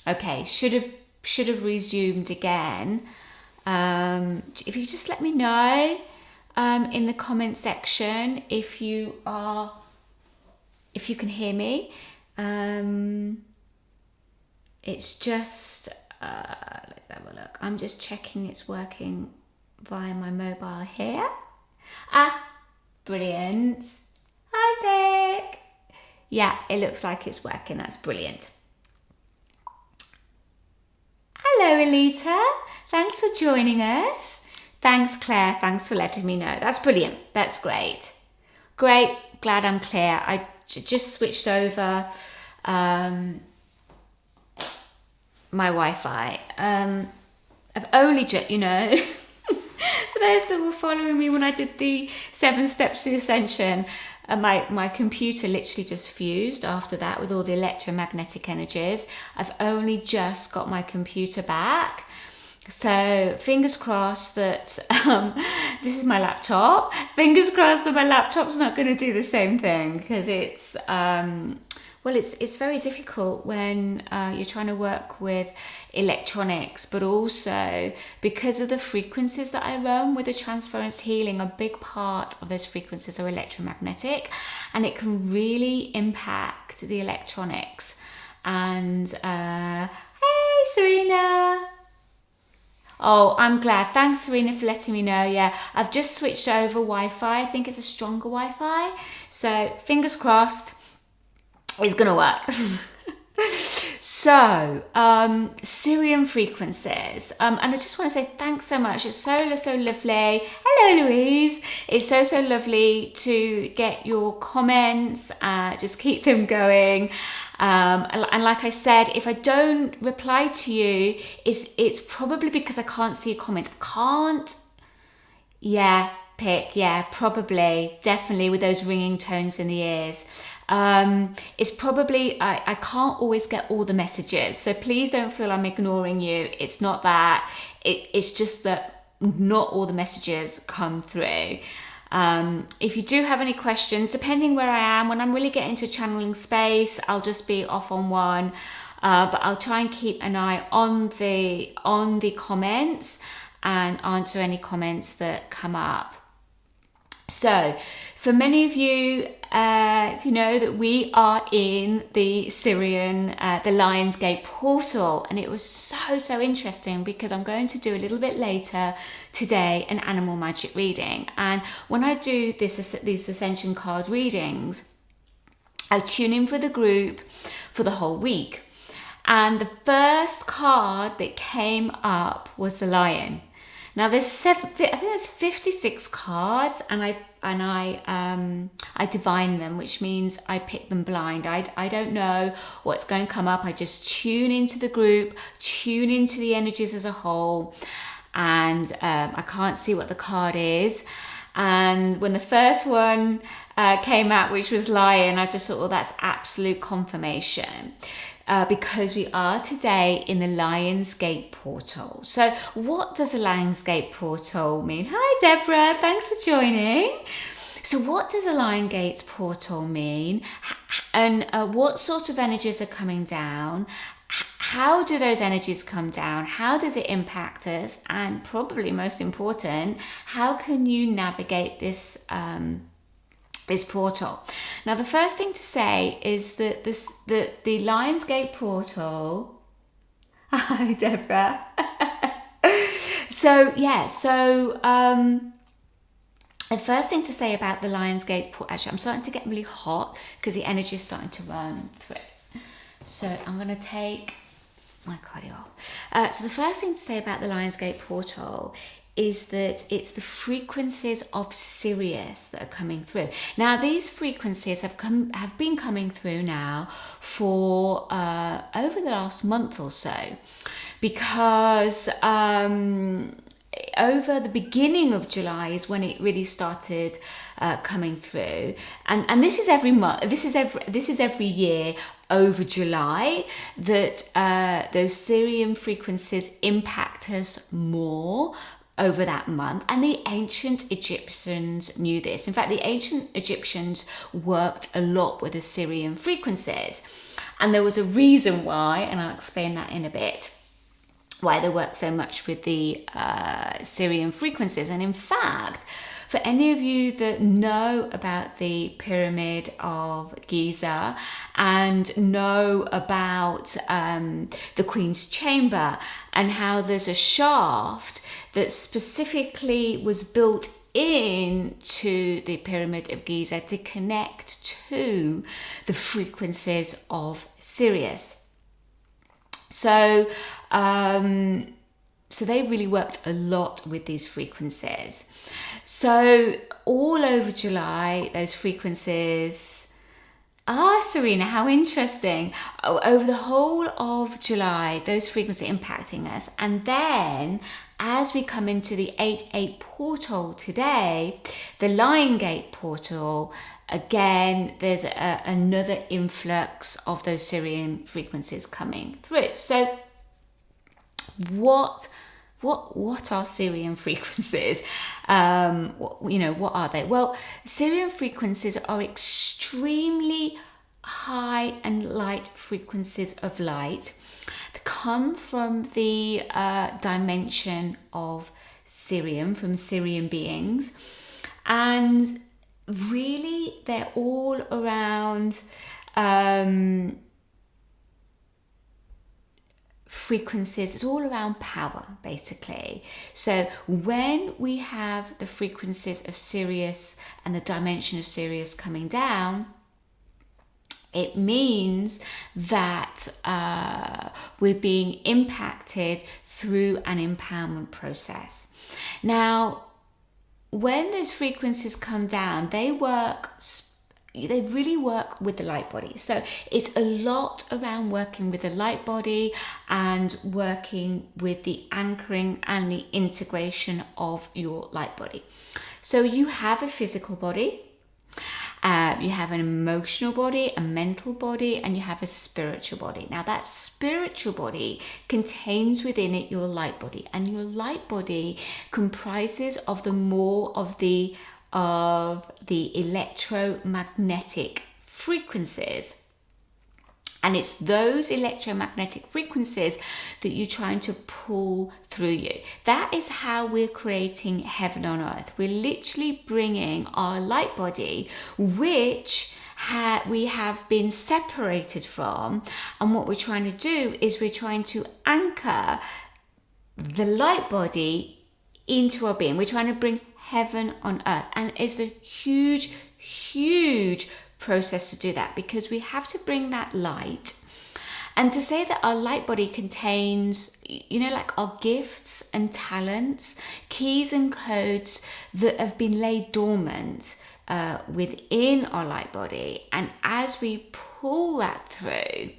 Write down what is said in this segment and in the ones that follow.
Okay, should have resumed again. If you just let me know in the comment section if you can hear me. It's just let's have a look. I'm just checking it's working via my mobile here. Brilliant. Hi, Beck. Yeah, it looks like it's working. That's brilliant. Hello, Elita. Thanks for joining us. Thanks, Claire. Thanks for letting me know. That's brilliant. That's great. Great. Glad I'm clear. I just switched over my Wi-Fi. I've only just, for those that were following me when I did the 7 steps to ascension, my computer literally just fused after that with all the electromagnetic energies. I've only just got my computer back. So fingers crossed that this is my laptop. Fingers crossed that my laptop's not going to do the same thing, because it's it's very difficult when you're trying to work with electronics, but also because of the frequencies that I run with the transference healing, a big part of those frequencies are electromagnetic, and it can really impact the electronics. And hey, Serena. Oh, I'm glad. Thanks, Serena, for letting me know. Yeah, I've just switched over Wi-Fi. I think it's a stronger Wi-Fi. So fingers crossed, it's going to work. So, Sirian frequencies. And I just want to say thanks so much. It's so lovely. Hello, Louise. It's so lovely to get your comments. Just keep them going. And like I said, if I don't reply to you, it's probably because I can't see your comments. Probably, definitely, with those ringing tones in the ears. It's probably, I can't always get all the messages, so please don't feel I'm ignoring you. It's not that. It's just that not all the messages come through. If you do have any questions, depending where I am, when I'm really getting to a channeling space, I'll just be off on one, but I'll try and keep an eye on the comments and answer any comments that come up. So for many of you, if you know that we are in the Sirian, the Lionsgate Portal, and it was so interesting because I'm going to do a little bit later today an animal magic reading. And when I do these ascension card readings, I tune in for the group for the whole week. And the first card that came up was the lion. Now there's I think there's 56 cards, and I divine them, which means I pick them blind. I don't know what's going to come up. I just tune into the group, tune into the energies as a whole, and I can't see what the card is. And when the first one came out, which was lion, I just thought, well, that's absolute confirmation. Because we are today in the Lionsgate Portal. So what does a Lionsgate Portal mean? Hi, Deborah. Thanks for joining. So what does a Lionsgate Portal mean? And what sort of energies are coming down? How do those energies come down? How does it impact us? And probably most important, how can you navigate this portal? Now, the first thing to say is that the Lionsgate Portal. Hi, Deborah. The first thing to say about the Lionsgate Portal. Actually, I'm starting to get really hot because the energy is starting to run through. So I'm going to take my cardio off. So the first thing to say about the Lionsgate Portal is that it's the frequencies of Sirius that are coming through. Now, these frequencies have been coming through now for over the last month or so, because over the beginning of July is when it really started coming through, and this is every month. This is every year over July that those Sirian frequencies impact us more over that month. And the ancient Egyptians knew this. In fact, the ancient Egyptians worked a lot with the Sirian frequencies. And there was a reason why, and I'll explain that in a bit, why they work so much with the Sirian frequencies. And in fact, for any of you that know about the Pyramid of Giza and know about the Queen's Chamber and how there's a shaft that specifically was built into the Pyramid of Giza to connect to the frequencies of Sirius. So they really worked a lot with these frequencies. So all over July, those frequencies, Serena, how interesting. Over the whole of July, those frequencies are impacting us. And then as we come into the 8-8 portal today, the Lionsgate Portal, again, there's another influx of those Sirian frequencies coming through. So what are Sirian frequencies? What are they? Well, Sirian frequencies are extremely high and light frequencies of light that come from the dimension of Sirian, from Sirian beings, and really they're all around frequencies. It's all around power, basically. So when we have the frequencies of Sirius and the dimension of Sirius coming down, it means that we're being impacted through an empowerment process. Now, when those frequencies come down, they really work with the light body. So it's a lot around working with the light body and working with the anchoring and the integration of your light body. So you have a physical body, you have an emotional body, a mental body, and you have a spiritual body. Now that spiritual body contains within it your light body, and your light body comprises of the electromagnetic frequencies. And it's those electromagnetic frequencies that you're trying to pull through you. That is how we're creating heaven on earth. We're literally bringing our light body, which we have been separated from. And what we're trying to do is we're trying to anchor the light body into our being. We're trying to bring heaven on earth. And it's a huge, huge process to do that, because we have to bring that light. And to say that our light body contains, like our gifts and talents, keys and codes that have been laid dormant within our light body. And as we pull that through,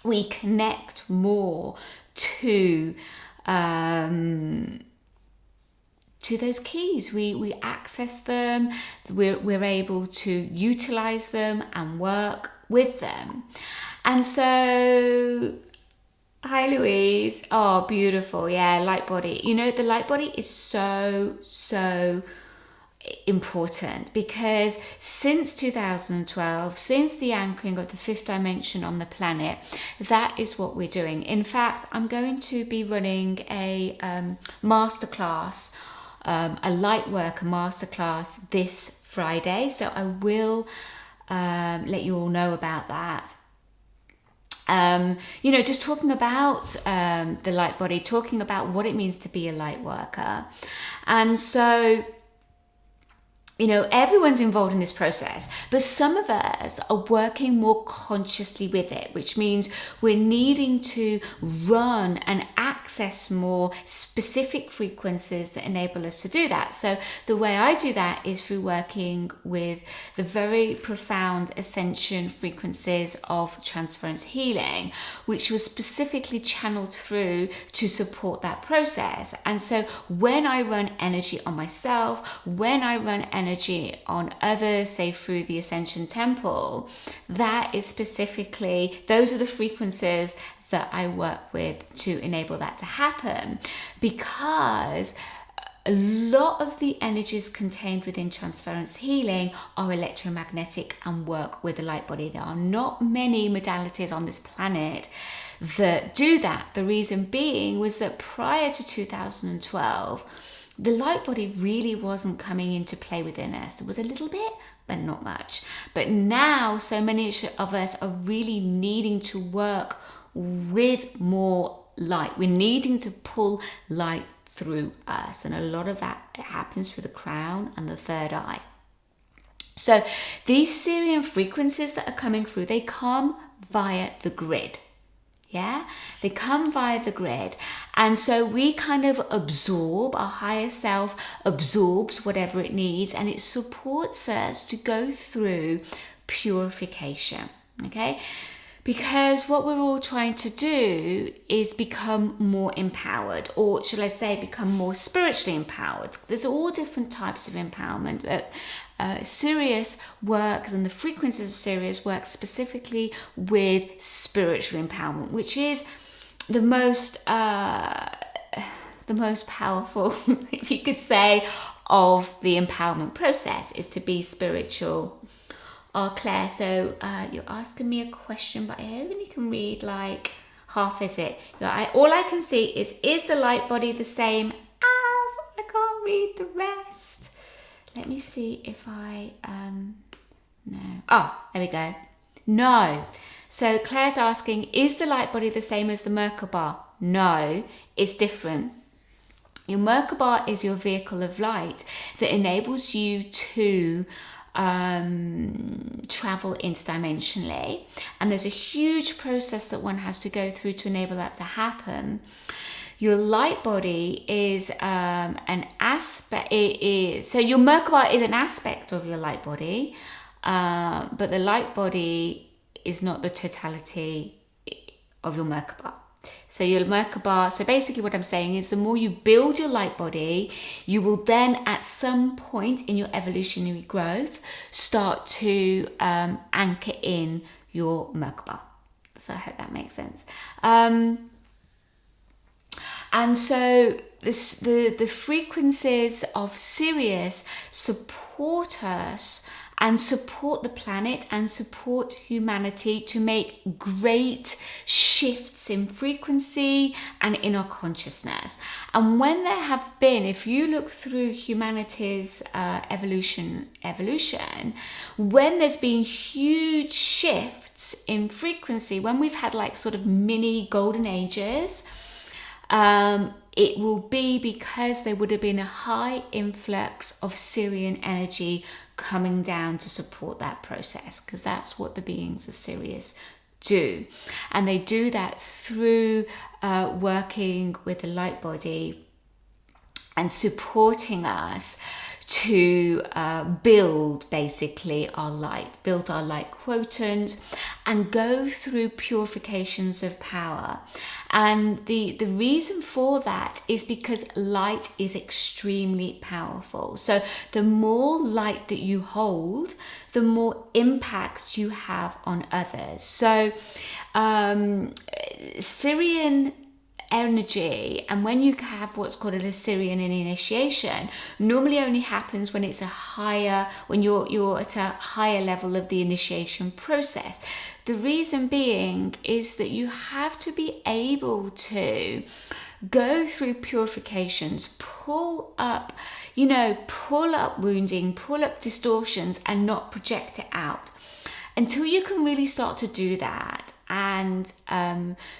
we connect more to those keys. We access them, we're able to utilize them and work with them. And so, hi Louise. Oh, beautiful. Yeah, light body. The light body is so important, because since 2012, since the anchoring of the fifth dimension on the planet, that is what we're doing. In fact, I'm going to be running a masterclass, a light worker masterclass this Friday, so I will let you all know about that. Just talking about the light body, talking about what it means to be a light worker. And so everyone's involved in this process, but some of us are working more consciously with it, which means we're needing to run and access more specific frequencies that enable us to do that. So the way I do that is through working with the very profound ascension frequencies of transference healing, which was specifically channeled through to support that process. And so when I run energy on myself, when I run energy on others, say through the Ascension Temple, that is specifically, those are the frequencies that I work with to enable that to happen. Because a lot of the energies contained within transference healing are electromagnetic and work with the light body. There are not many modalities on this planet that do that. The reason being was that prior to 2012, the light body really wasn't coming into play within us. There was a little bit, but not much. But now, so many of us are really needing to work with more light. We're needing to pull light through us, and a lot of that happens through the crown and the third eye. So these Sirian frequencies that are coming through, they come via the grid. Yeah, they come via the grid, and so we kind of absorb, our higher self absorbs whatever it needs, and it supports us to go through purification. Okay, because what we're all trying to do is become more empowered, or shall I say become more spiritually empowered. There's all different types of empowerment, but Sirius works, and the frequencies of Sirius work specifically with spiritual empowerment, which is the most powerful, if you could say, of the empowerment process, is to be spiritual. Oh, Claire, so you're asking me a question, but I only can read like half, is it? All I can see is the light body the same as, I can't read the rest. Let me see if I, no. Oh, there we go. No. So Claire's asking, is the light body the same as the Merkaba? No, it's different. Your Merkaba is your vehicle of light that enables you to travel interdimensionally, and there's a huge process that one has to go through to enable that to happen. Your light body is an aspect. So your Merkaba is an aspect of your light body, but the light body is not the totality of your Merkaba. So your Merkaba, so basically what I'm saying is the more you build your light body, you will then at some point in your evolutionary growth start to anchor in your Merkaba. So I hope that makes sense. And so the frequencies of Sirius support us and support the planet and support humanity to make great shifts in frequency and in our consciousness. And when there have been, if you look through humanity's evolution, when there's been huge shifts in frequency, when we've had like sort of mini golden ages, it will be because there would have been a high influx of Sirian energy coming down to support that process, because that's what the beings of Sirius do. And they do that through working with the light body and supporting us to build basically our light, build our light quotient and go through purifications of power. And the reason for that is because light is extremely powerful. So the more light that you hold, the more impact you have on others. So Sirian energy, and when you have what's called a Sirian initiation, normally only happens when it's when you're at a higher level of the initiation process. The reason being is that you have to be able to go through purifications, pull up wounding, pull up distortions and not project it out. Until you can really start to do that and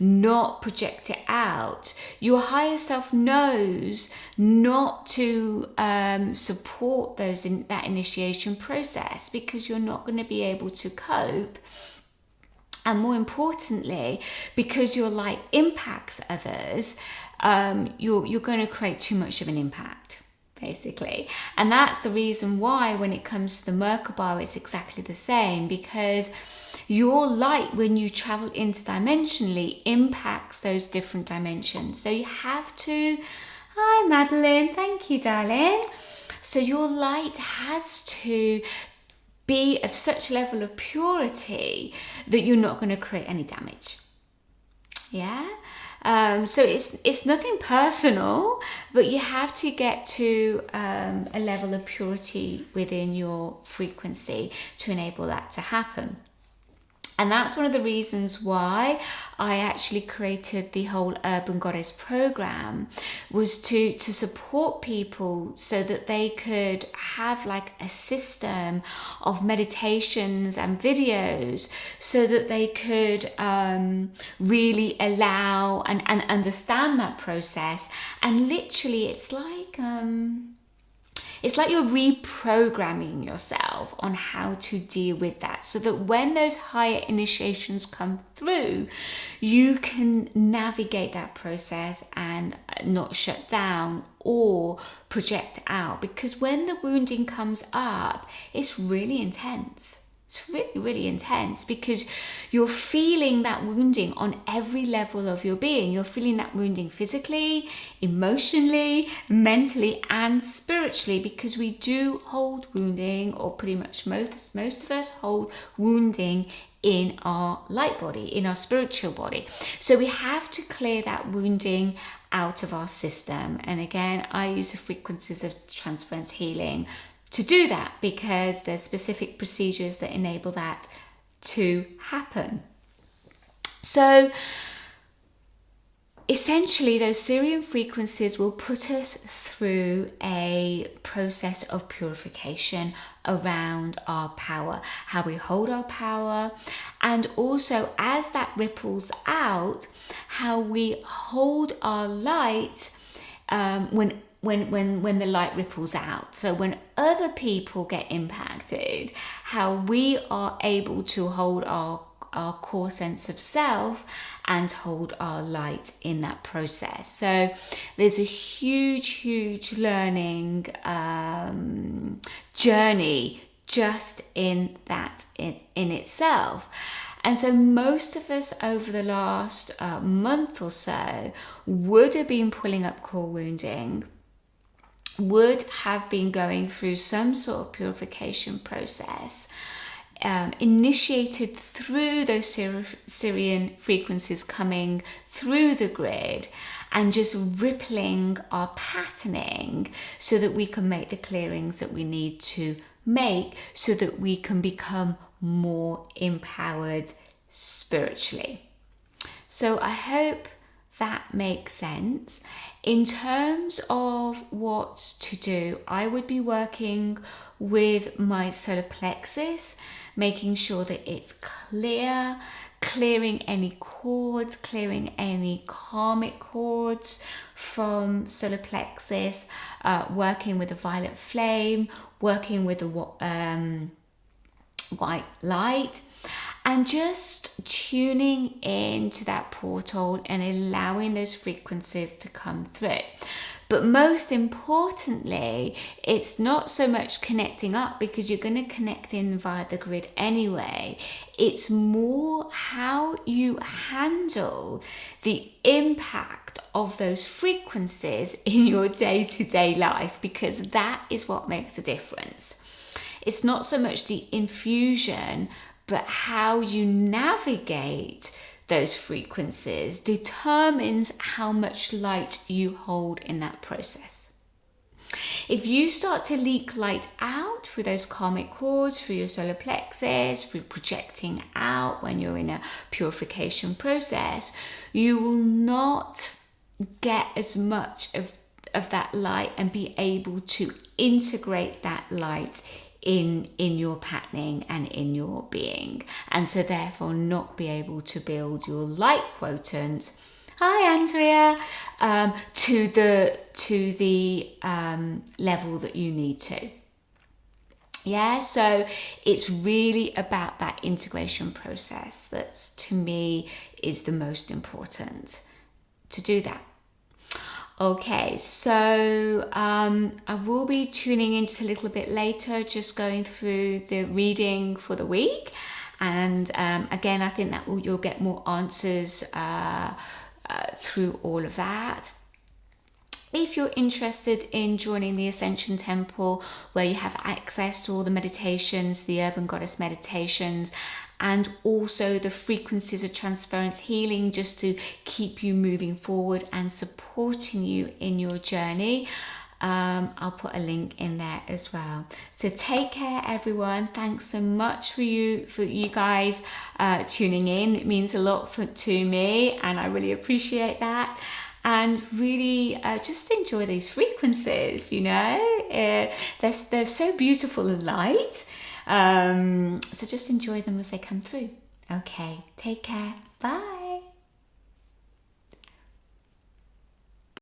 not project it out, your higher self knows not to support that initiation process, because you're not going to be able to cope. And more importantly, because your light impacts others, you're going to create too much of an impact, basically. And that's the reason why when it comes to the Merkaba, it's exactly the same, because your light, when you travel interdimensionally, impacts those different dimensions. So you have to, hi Madeline, thank you darling. So your light has to be of such a level of purity that you're not going to create any damage. Yeah. So it's nothing personal, but you have to get to a level of purity within your frequency to enable that to happen. And that's one of the reasons why I actually created the whole Urban Goddess program, was to support people so that they could have like a system of meditations and videos so that they could really allow and understand that process. And literally it's like you're reprogramming yourself on how to deal with that, so that when those higher initiations come through, you can navigate that process and not shut down or project out. Because when the wounding comes up, it's really intense. It's really, really intense, because you're feeling that wounding on every level of your being. You're feeling that wounding physically, emotionally, mentally, and spiritually, because we do hold wounding, or pretty much most of us hold wounding in our light body, in our spiritual body. So we have to clear that wounding out of our system. And again, I use the frequencies of transference healing to do that, because there's specific procedures that enable that to happen. So essentially, those Sirian frequencies will put us through a process of purification around our power, how we hold our power, and also as that ripples out, how we hold our light when the light ripples out. So when other people get impacted, how we are able to hold our core sense of self and hold our light in that process. So there's a huge learning journey just in that in itself. And so most of us over the last month or so would have been pulling up core wounding, would have been going through some sort of purification process, initiated through those Sirian frequencies coming through the grid, and just rippling our patterning so that we can make the clearings that we need to make, so that we can become more empowered spiritually. So I hope that makes sense. In terms of what to do, I would be working with my solar plexus, making sure that it's clear, clearing any cords, clearing any karmic cords from solar plexus, working with a violet flame, working with a white light, and just tuning into that portal and allowing those frequencies to come through. But most importantly, it's not so much connecting up, because you're going to connect in via the grid anyway. It's more how you handle the impact of those frequencies in your day-to-day life, because that is what makes a difference. It's not so much the infusion, but how you navigate those frequencies determines how much light you hold in that process. If you start to leak light out through those karmic cords, through your solar plexus, through projecting out when you're in a purification process, you will not get as much of that light and be able to integrate that light in your patterning and in your being, and so therefore not be able to build your light quotient, hi Andrea, to the level that you need to. Yeah, so it's really about that integration process that's, to me, is the most important to do that. Okay, so I will be tuning in just a little bit later, just going through the reading for the week. And again, I think that you'll get more answers through all of that. If you're interested in joining the Ascension Temple, where you have access to all the meditations, the Urban Goddess meditations, and also the frequencies of transference healing, just to keep you moving forward and supporting you in your journey, I'll put a link in there as well. So take care, everyone. Thanks so much for you guys tuning in. It means a lot to me, and I really appreciate that. And really just enjoy these frequencies, you know, they're so beautiful and light. So just enjoy them as they come through. Okay, take care. Bye.